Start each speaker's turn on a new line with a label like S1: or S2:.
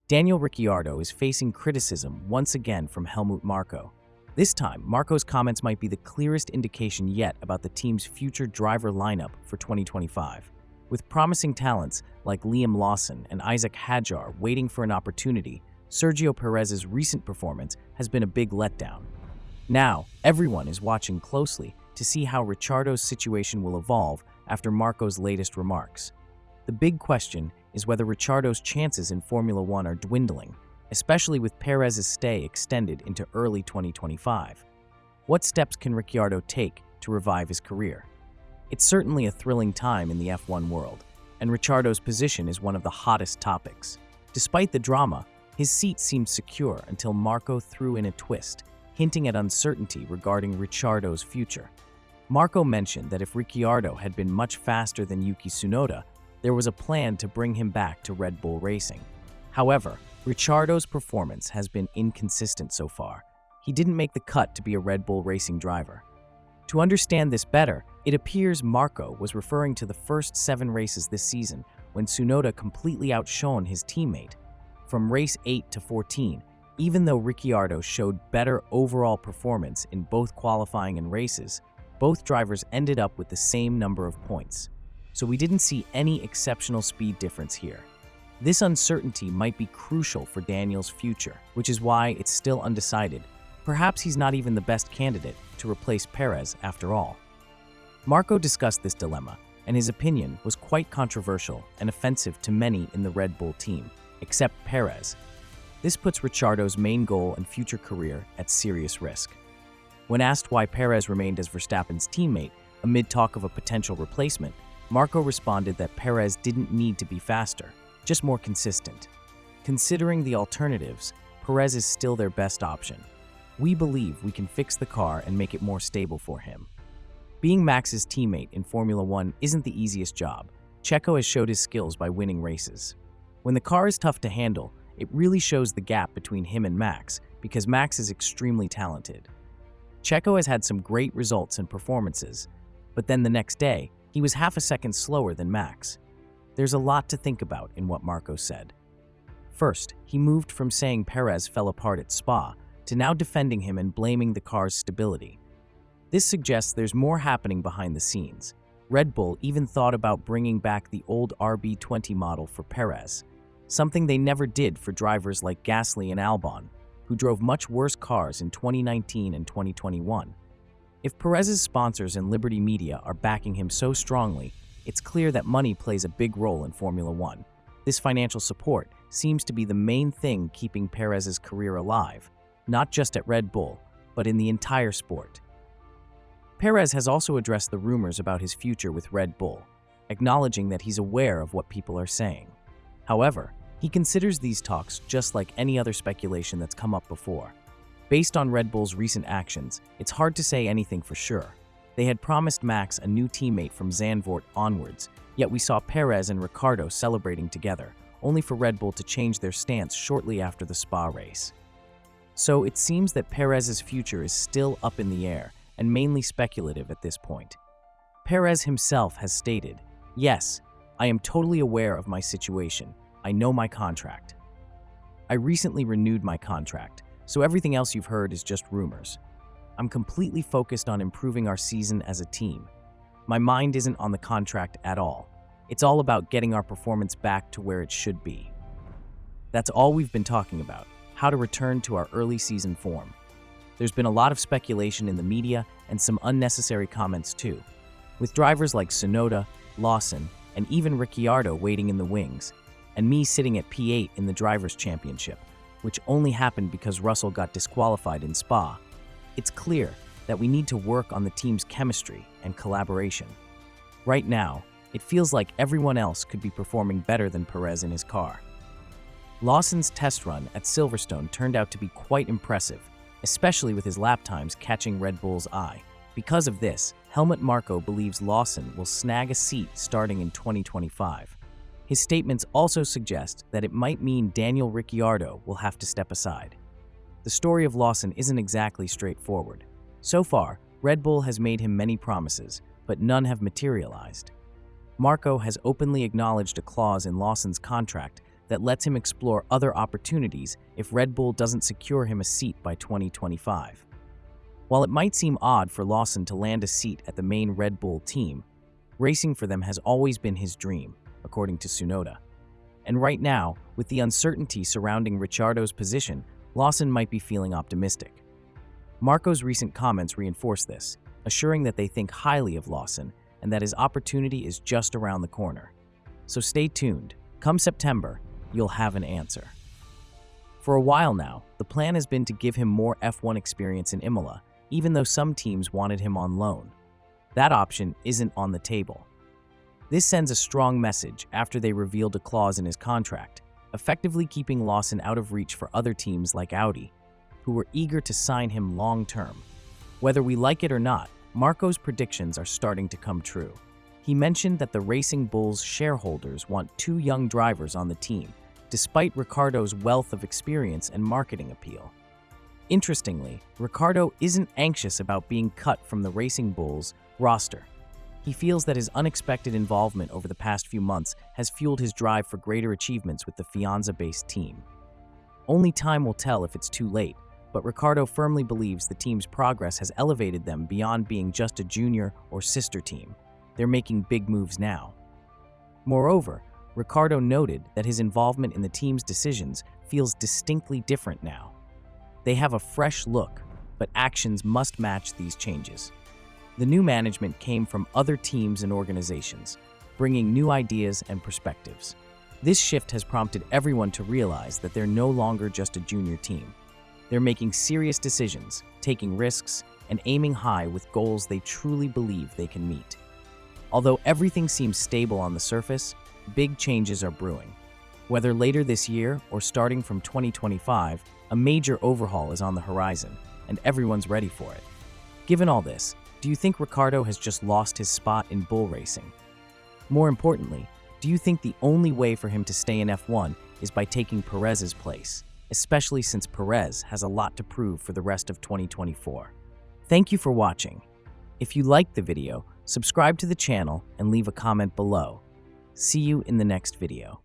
S1: Daniel Ricciardo is facing criticism once again from Helmut Marko. This time, Marko's comments might be the clearest indication yet about the team's future driver lineup for 2025. With promising talents like Liam Lawson and Isaac Hadjar waiting for an opportunity, Sergio Perez's recent performance has been a big letdown. Now, everyone is watching closely to see how Ricciardo's situation will evolve after Marko's latest remarks. The big question is whether Ricciardo's chances in Formula One are dwindling, especially with Perez's stay extended into early 2025. What steps can Ricciardo take to revive his career? It's certainly a thrilling time in the F1 world, and Ricciardo's position is one of the hottest topics. Despite the drama, his seat seemed secure until Marko threw in a twist, hinting at uncertainty regarding Ricciardo's future. Marko mentioned that if Ricciardo had been much faster than Yuki Tsunoda, there was a plan to bring him back to Red Bull Racing. However, Ricciardo's performance has been inconsistent so far. He didn't make the cut to be a Red Bull Racing driver. To understand this better, it appears Marko was referring to the first 7 races this season when Tsunoda completely outshone his teammate. From race 8 to 14, even though Ricciardo showed better overall performance in both qualifying and races, both drivers ended up with the same number of points. So we didn't see any exceptional speed difference here. This uncertainty might be crucial for Daniel's future, which is why it's still undecided. Perhaps he's not even the best candidate to replace Perez after all. Marko discussed this dilemma, and his opinion was quite controversial and offensive to many in the Red Bull team, except Perez. This puts Ricciardo's main goal and future career at serious risk. When asked why Perez remained as Verstappen's teammate amid talk of a potential replacement, Marko responded that Perez didn't need to be faster, just more consistent. Considering the alternatives, Perez is still their best option. We believe we can fix the car and make it more stable for him. Being Max's teammate in Formula One isn't the easiest job. Checo has showed his skills by winning races. When the car is tough to handle, it really shows the gap between him and Max because Max is extremely talented. Checo has had some great results and performances, but then the next day, he was half a second slower than Max. There's a lot to think about in what Marko said. First, he moved from saying Perez fell apart at Spa to now defending him and blaming the car's stability. This suggests there's more happening behind the scenes. Red Bull even thought about bringing back the old RB20 model for Perez, something they never did for drivers like Gasly and Albon, who drove much worse cars in 2019 and 2021. If Perez's sponsors and Liberty Media are backing him so strongly, it's clear that money plays a big role in Formula One. This financial support seems to be the main thing keeping Perez's career alive, not just at Red Bull, but in the entire sport. Perez has also addressed the rumors about his future with Red Bull, acknowledging that he's aware of what people are saying. However, he considers these talks just like any other speculation that's come up before. Based on Red Bull's recent actions, it's hard to say anything for sure. They had promised Max a new teammate from Zandvoort onwards, yet we saw Perez and Ricciardo celebrating together, only for Red Bull to change their stance shortly after the Spa race. So it seems that Perez's future is still up in the air and mainly speculative at this point. Perez himself has stated, "Yes, I am totally aware of my situation. I know my contract. I recently renewed my contract, so everything else you've heard is just rumors. I'm completely focused on improving our season as a team. My mind isn't on the contract at all. It's all about getting our performance back to where it should be." That's all we've been talking about, how to return to our early season form. There's been a lot of speculation in the media and some unnecessary comments too, with drivers like Tsunoda, Lawson, and even Ricciardo waiting in the wings, and me sitting at P8 in the Drivers' Championship, which only happened because Russell got disqualified in Spa. It's clear that we need to work on the team's chemistry and collaboration. Right now, it feels like everyone else could be performing better than Perez in his car. Lawson's test run at Silverstone turned out to be quite impressive, especially with his lap times catching Red Bull's eye. Because of this, Helmut Marko believes Lawson will snag a seat starting in 2025. His statements also suggest that it might mean Daniel Ricciardo will have to step aside. The story of Lawson isn't exactly straightforward. So far, Red Bull has made him many promises, but none have materialized. Marko has openly acknowledged a clause in Lawson's contract that lets him explore other opportunities if Red Bull doesn't secure him a seat by 2025. While it might seem odd for Lawson to land a seat at the main Red Bull team, racing for them has always been his dream, according to Tsunoda. And right now, with the uncertainty surrounding Ricciardo's position, Lawson might be feeling optimistic. Marko's recent comments reinforce this, assuring that they think highly of Lawson and that his opportunity is just around the corner. So stay tuned. Come September, you'll have an answer. For a while now, the plan has been to give him more F1 experience in Imola, even though some teams wanted him on loan. That option isn't on the table. This sends a strong message after they revealed a clause in his contract, effectively keeping Lawson out of reach for other teams like Audi, who were eager to sign him long-term. Whether we like it or not, Marko's predictions are starting to come true. He mentioned that the Racing Bulls shareholders want two young drivers on the team, despite Ricciardo's wealth of experience and marketing appeal. Interestingly, Ricciardo isn't anxious about being cut from the Racing Bulls roster. He feels that his unexpected involvement over the past few months has fueled his drive for greater achievements with the Fianza-based team. Only time will tell if it's too late, but Ricciardo firmly believes the team's progress has elevated them beyond being just a junior or sister team. They're making big moves now. Moreover, Ricciardo noted that his involvement in the team's decisions feels distinctly different now. They have a fresh look, but actions must match these changes. The new management came from other teams and organizations, bringing new ideas and perspectives. This shift has prompted everyone to realize that they're no longer just a junior team. They're making serious decisions, taking risks, and aiming high with goals they truly believe they can meet. Although everything seems stable on the surface, big changes are brewing. Whether later this year or starting from 2025, a major overhaul is on the horizon, and everyone's ready for it. Given all this, do you think Ricciardo has just lost his spot in bull racing? More importantly, do you think the only way for him to stay in F1 is by taking Perez's place, especially since Perez has a lot to prove for the rest of 2024? Thank you for watching. If you liked the video, subscribe to the channel and leave a comment below. See you in the next video.